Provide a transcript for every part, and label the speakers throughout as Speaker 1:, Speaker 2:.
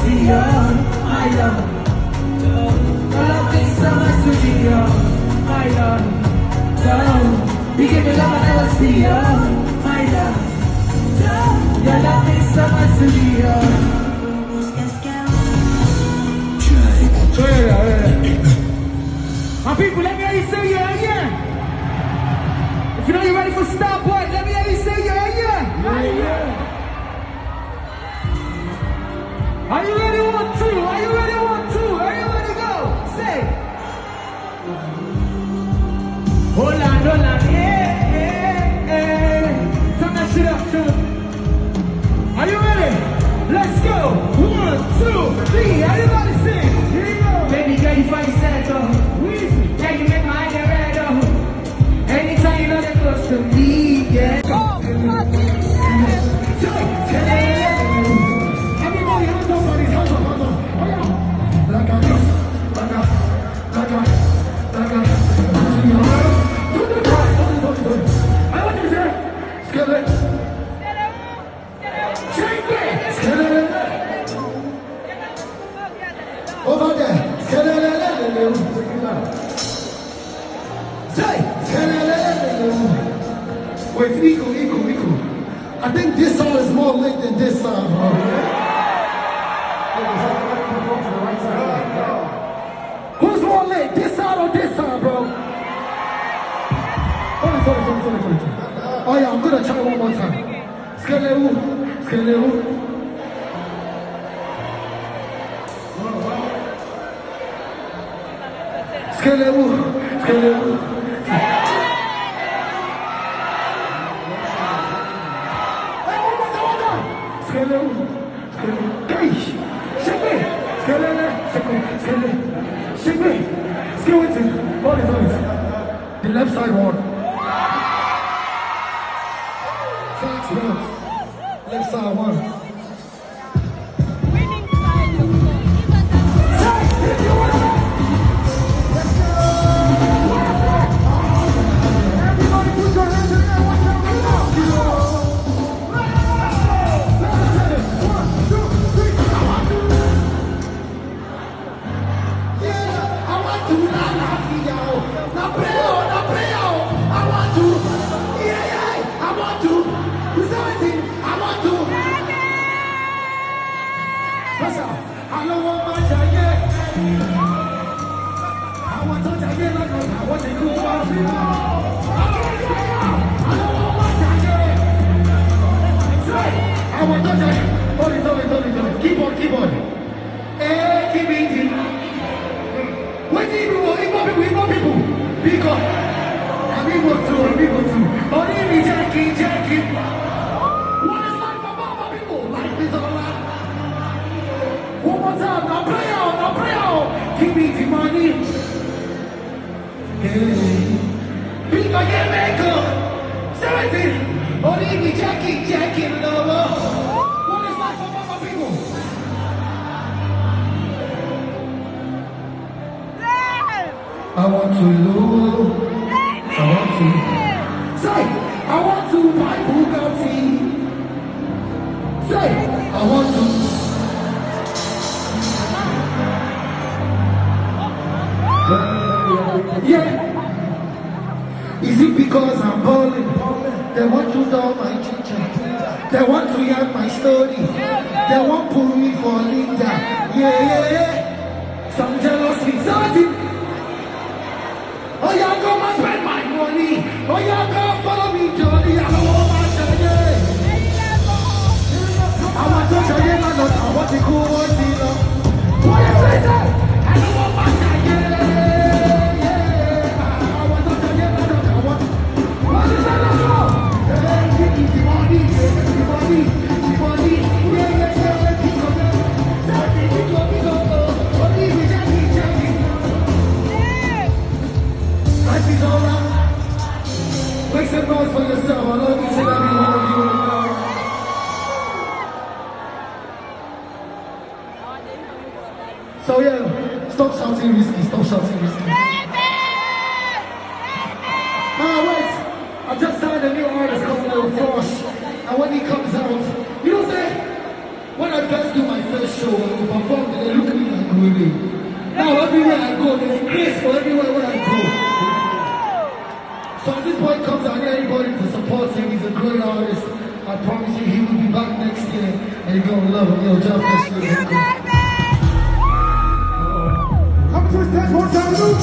Speaker 1: studio, my love. Your love is so much studio, my love. You give me love I never see you, my love. Your love is so much studio. My people, let me hear you say yeah, yeah. If you know you're ready for Starboy, let me hear you say yeah, yeah. Yeah, yeah. Are you ready? 1, 2. Are you ready? 1, 2. Are you ready? Go. Say. Hold on, yeah, yeah. Turn that shit up too. Are you ready? Let's go. 1, 2, 3. Everybody sing. Here you go. Baby girl, you find yourself though. Yeah, you make my eyes get red though. Anytime you know they're close to me, yeah. Oh, everybody, hands up, buddies, hands up. Oh yeah. I want you to say, skeleton. Shake it. Skeleton. Over there. Skeleton. Say. Skeleton. Wait, Nico. I think this song is more lit than this song, bro. Who's more lit? This side or this side, bro? Sorry. Oh yeah, I'm gonna try one more time. Skelewu. Skeleton. Hold it. The left side one. Thanks, bro. Left side one.
Speaker 2: Winning side.
Speaker 1: Everybody put your hands in the air. Watch out, go. 1, 2, 3. Yeah, I want to. Now play on. I want to. Yeah, I want to. Who's everything? I want to. Special. I don't want my jacket. I want to jacket like I want to go out. I don't want my jacket. I want to jacket. Hold it. Keep on. Hey, keep it. What do you do? Igbo people. Because I'm Igbo too. Only me Jackie. What is life for Baba people? Life is all that. One more time. Now play out. Give me the money. Hey. Because you make up. 17. Only me Jackie. Lover. What is life for Baba people? I want to lose. I want to buy Bugatti. Say, I want to. Yeah. Is it because I'm balling? They want to know my ginger. They want to hear my story. They want to put me for Linda. Yeah. Some jealousy. Oh, y'all go and spend my money. Oh, y'all go follow me, Johnny. I don't want my jacket. I want to tell you, I want to go on, what you say, sir? I don't want my jacket. Yeah. I want to tell you, I want. What you say, let's go. Hey, give me the money. Yeah. Keep on that. Only me, Jackie. Life is all right. Make some noise for yourself. I love each and every one of you in the world. So yeah, stop shouting risky. Wait. I just signed a new artist called Lil Frosh. And when he comes out, you know what I'm saying? When I first do my first show, I perform, and they look at me like, really? Now everywhere I go, there's grace for everywhere where I go. So at this point comes, I need everybody to support him. He's a great artist. I promise you, he will be back next year, and you're gonna love him. Yo, John,
Speaker 2: Thank you, David!
Speaker 1: Come to the stage one time, Luke.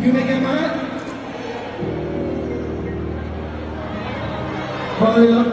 Speaker 1: You make it mad? Fire.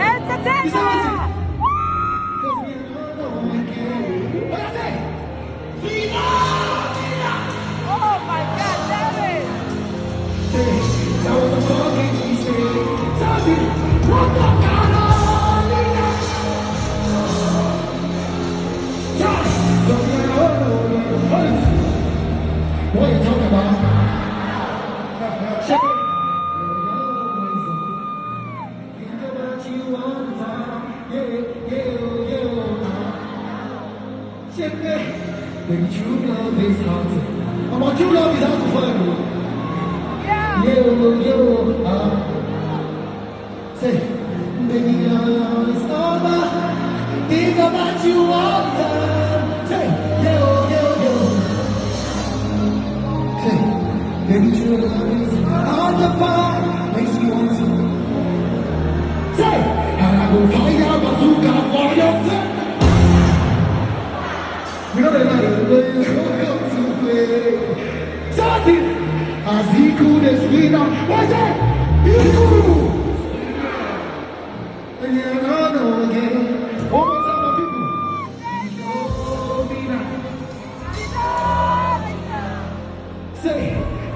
Speaker 2: Entertainment! Oh my God, David!
Speaker 1: That was a fucking mistake. What the Carolina? What are you talking about? Check it. Think about you all the time. Yeah. Check it. Baby, true love is hard to. I'm on true love is hard to find.
Speaker 2: Yeah!
Speaker 1: Say, baby, it's over. Think about you all the time. Say, yo. Say, baby, true love is hard to find. Makes me want to. Say, and I go fire bazooka for yourself. You know that I come to play. Something as he could as we now. What's that? You cool. And you know again. One more time, my people. Oh, me now. Say,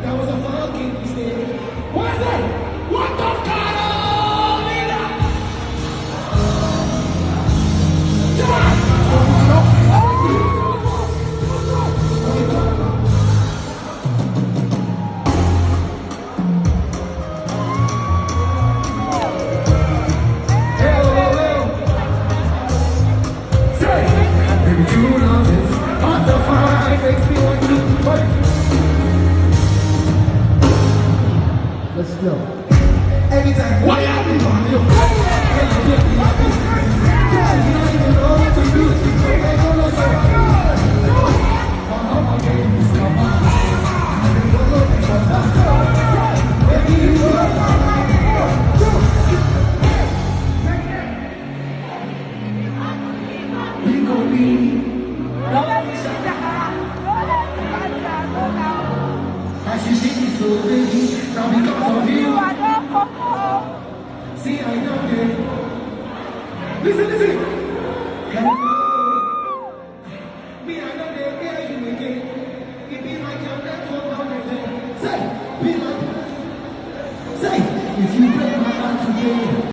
Speaker 1: that was a fucking mistake. What's that? What the Carolina? Let's go. Anytime. Why are we on you? We gon' be As you see me so baby, now because of you. See, I know that. Listen, listen. Hello. Me, I know they hear you again. It be like your network on the phone. Say, be like. Say, if you break my heart today.